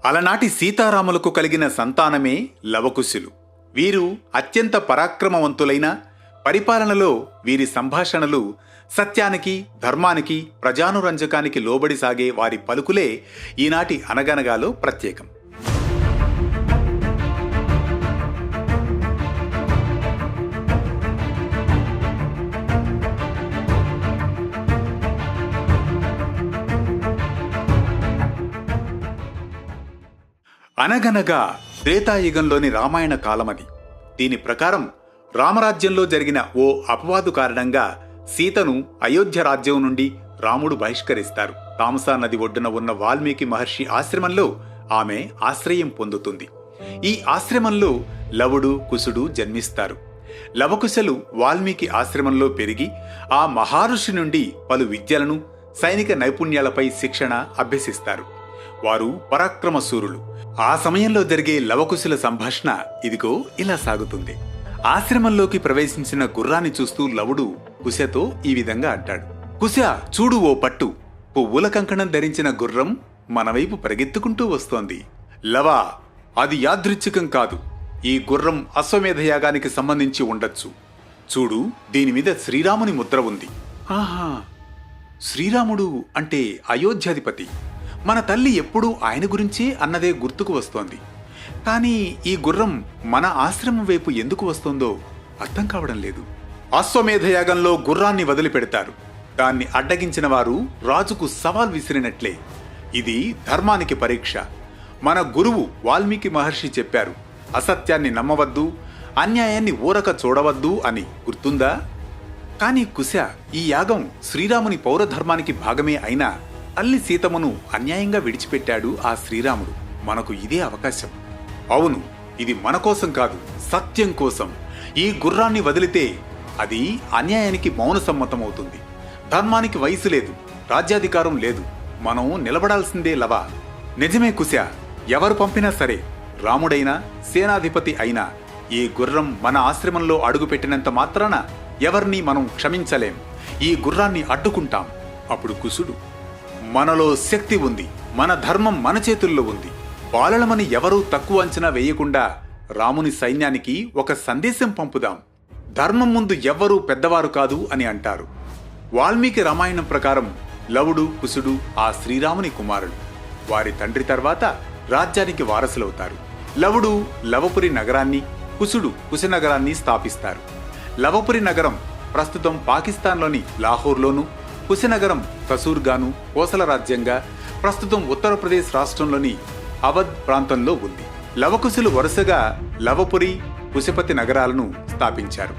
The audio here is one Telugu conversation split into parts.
అలనాటి సీతారాములకు కలిగిన సంతానమే లవకుశులు. వీరు అత్యంత పరాక్రమవంతులైన, పరిపాలనలో వీరి సంభాషణలు సత్యానికి, ధర్మానికి, ప్రజానురంజకానికి లోబడి సాగే వారి పలుకులే ఈనాటి అనగనగాలో ప్రత్యేకం. అనగనగా త్రేతాయుగంలోని రామాయణ కాలమది. దీని ప్రకారం రామరాజ్యంలో జరిగిన ఓ అపవాదు కారణంగా సీతను అయోధ్య రాజ్యం నుండి రాముడు బహిష్కరిస్తారు. తామసా నది ఒడ్డున ఉన్న వాల్మీకి మహర్షి ఆశ్రమంలో ఆమె ఆశ్రయం పొందుతుంది. ఈ ఆశ్రమంలో లవుడు, కుశుడు జన్మిస్తారు. లవకుశలు వాల్మీకి ఆశ్రమంలో పెరిగి ఆ మహర్షి నుండి పలు విద్యలను, సైనిక నైపుణ్యాలపై శిక్షణ అభ్యసిస్తారు. వారు పరాక్రమశూరులు. ఆ సమయంలో జరిగే లవకుశుల సంభాషణ ఇదిగో ఇలా సాగుతుంది. ఆశ్రమంలోకి ప్రవేశించిన గుర్రాన్ని చూస్తూ లవుడు కుశతో ఈ విధంగా అంటాడు. కుశ, చూడు ఓ పట్టు, పువ్వుల కంకణం ధరించిన గుర్రం మన వైపు పరిగెత్తుకుంటూ వస్తోంది. లవా, అది యాదృచ్ఛికం కాదు. ఈ గుర్రం అశ్వమేధ యాగానికి సంబంధించి ఉండొచ్చు. చూడు, దీనిమీద శ్రీరాముని ముద్ర ఉంది. ఆహా, శ్రీరాముడు అంటే అయోధ్యాధిపతి. మన తల్లి ఎప్పుడూ ఆయన గురించే అన్నదే గుర్తుకు వస్తోంది. కానీ ఈ గుర్రం మన ఆశ్రమం వైపు ఎందుకు వస్తోందో అర్థం కావడం లేదు. అశ్వమేధయాగంలో గుర్రాన్ని వదిలిపెడతారు. దాన్ని అడ్డగించిన వారు రాజుకు సవాల్ విసిరినట్లే. ఇది ధర్మానికి పరీక్ష. మన గురువు వాల్మీకి మహర్షి చెప్పారు, అసత్యాన్ని నమ్మవద్దు, అన్యాయాన్ని ఊరక చూడవద్దు అని. గుర్తుందా? కానీ కుశ, ఈ యాగం శ్రీరాముని పౌరధర్మానికి భాగమే అయినా తల్లి సీతమ్మను అన్యాయంగా విడిచిపెట్టాడు ఆ శ్రీరాముడు. మనకు ఇదే అవకాశం. అవును, ఇది మన కోసం కాదు, సత్యం కోసం. ఈ గుర్రాన్ని వదిలితే అది అన్యాయానికి మౌన సమ్మతమవుతుంది. ధర్మానికి వయసు లేదు, రాజ్యాధికారం లేదు. మనం నిలబడాల్సిందే లవా. నిజమే కుశ, ఎవరు పంపినా సరే, రాముడైనా సేనాధిపతి అయినా ఈ గుర్రం మన ఆశ్రమంలో అడుగుపెట్టినంత మాత్రాన ఎవరిని మనం క్షమించలేం. ఈ గుర్రాన్ని అడ్డుకుంటాం. అప్పుడు కుశుడు, మనలో శక్తి ఉంది, మన ధర్మం మన చేతుల్లో ఉంది. బాలలమని ఎవరూ తక్కువ అంచనా వేయకుండా రాముని సైన్యానికి ఒక సందేశం పంపుదాం. ధర్మం ముందు ఎవ్వరూ పెద్దవారు కాదు అని అంటారు. వాల్మీకి రామాయణం ప్రకారం లవుడు, కుశుడు ఆ శ్రీరాముని కుమారుడు. వారి తండ్రి తర్వాత రాజ్యానికి వారసులవుతారు. లవుడు లవపురి నగరాన్ని, కుశుడు కుశనగరాన్ని స్థాపిస్తారు. లవపురి నగరం ప్రస్తుతం పాకిస్తాన్లోని లాహోర్లోను, కుశనగరం కసూర్గాను కోసల రాజ్యంగా ప్రస్తుతం ఉత్తరప్రదేశ్ రాష్ట్రంలోని అవధ్ ప్రాంతంలో ఉంది. లవకుశులు వరుసగా లవపురి, కుశపతి నగరాలను స్థాపించారు.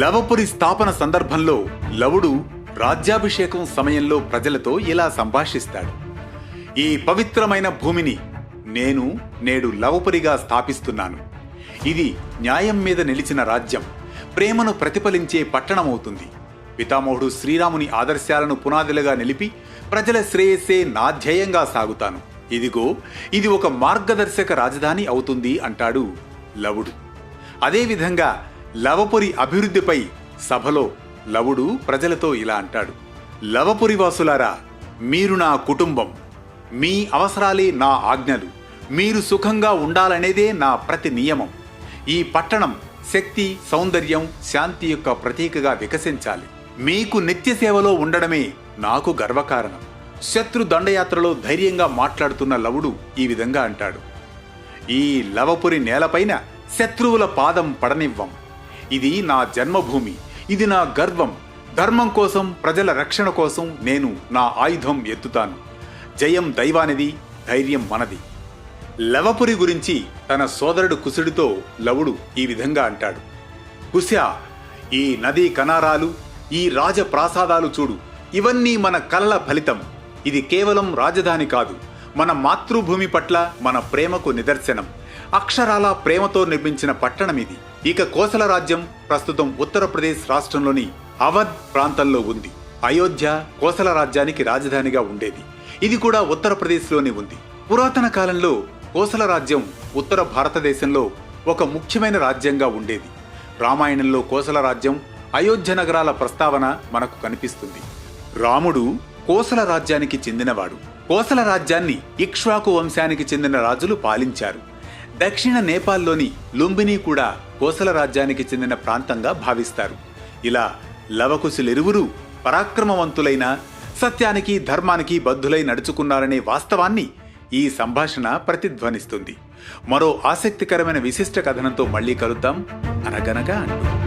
లవపురి స్థాపన సందర్భంలో లవుడు రాజ్యాభిషేకం సమయంలో ప్రజలతో ఇలా సంభాషిస్తాడు. ఈ పవిత్రమైన భూమిని నేను నేడు లవపురిగా స్థాపిస్తున్నాను. ఇది న్యాయం మీద నిలిచిన రాజ్యం, ప్రేమను ప్రతిఫలించే పట్టణమవుతుంది. పితామహుడు శ్రీరాముని ఆదర్శాలను పునాదులుగా నిలిపి ప్రజల శ్రేయస్సే నా ధ్యేయంగా సాగుతాను. ఇదిగో, ఇది ఒక మార్గదర్శక రాజధాని అవుతుంది అంటాడు లవుడు. అదేవిధంగా లవపురి అభివృద్ధిపై సభలో లవుడు ప్రజలతో ఇలా అంటాడు. లవపురి వాసులారా, మీరు నా కుటుంబం. మీ అవసరాలే నా ఆజ్ఞలు. మీరు సుఖంగా ఉండాలనేదే నా ప్రతి నియమం. ఈ పట్టణం శక్తి, సౌందర్యం, శాంతి యొక్క ప్రతీకగా వికసించాలి. మీకు నిత్య సేవలో ఉండడమే నాకు గర్వకారణం. శత్రు దండయాత్రలో ధైర్యంగా మాట్లాడుతున్న లవుడు ఈ విధంగా అంటాడు. ఈ లవపురి నేలపైన శత్రువుల పాదం పడనివ్వం. ఇది నా జన్మభూమి, ఇది నా గర్వం. ధర్మం కోసం, ప్రజల రక్షణ కోసం నేను నా ఆయుధం ఎత్తుతాను. జయం దైవానిది, ధైర్యం మనది. లవపురి గురించి తన సోదరుడు కుశుడితో లవుడు ఈ విధంగా అంటాడు. కుశ, ఈ నదీ కనారాలు, ఈ రాజప్రాసాదాలు చూడు. ఇవన్నీ మన కలల ఫలితం. ఇది కేవలం రాజధాని కాదు, మన మాతృభూమి పట్ల మన ప్రేమకు నిదర్శనం. అక్షరాల ప్రేమతో నిర్మించిన పట్టణం ఇది. ఇక కోసల రాజ్యం ప్రస్తుతం ఉత్తరప్రదేశ్ రాష్ట్రంలోని అవధ్ ప్రాంతంలో ఉంది. అయోధ్య కోసల రాజ్యానికి రాజధానిగా ఉండేది. ఇది కూడా ఉత్తరప్రదేశ్లోనే ఉంది. పురాతన కాలంలో కోసల రాజ్యం ఉత్తర భారతదేశంలో ఒక ముఖ్యమైన రాజ్యంగా ఉండేది. రామాయణంలో కోసల రాజ్యం, అయోధ్య నగరాల ప్రస్తావన మనకు కనిపిస్తుంది. రాముడు కోసల రాజ్యానికి చెందినవాడు. కోసల రాజ్యాన్ని ఇక్ష్వాకు వంశానికి చెందిన రాజులు పాలించారు. దక్షిణ నేపాల్లోని లుంబిని కూడా కోసల రాజ్యానికి చెందిన ప్రాంతంగా భావిస్తారు. ఇలా లవకుశులిరువురూ పరాక్రమవంతులైన, సత్యానికి ధర్మానికి బద్ధులై నడుచుకున్నారనే వాస్తవాన్ని ఈ సంభాషణ ప్రతిధ్వనిస్తుంది. మరో ఆసక్తికరమైన విశిష్ట కథనంతో మళ్ళీ కలుద్దాం. అనగనగా అంటూ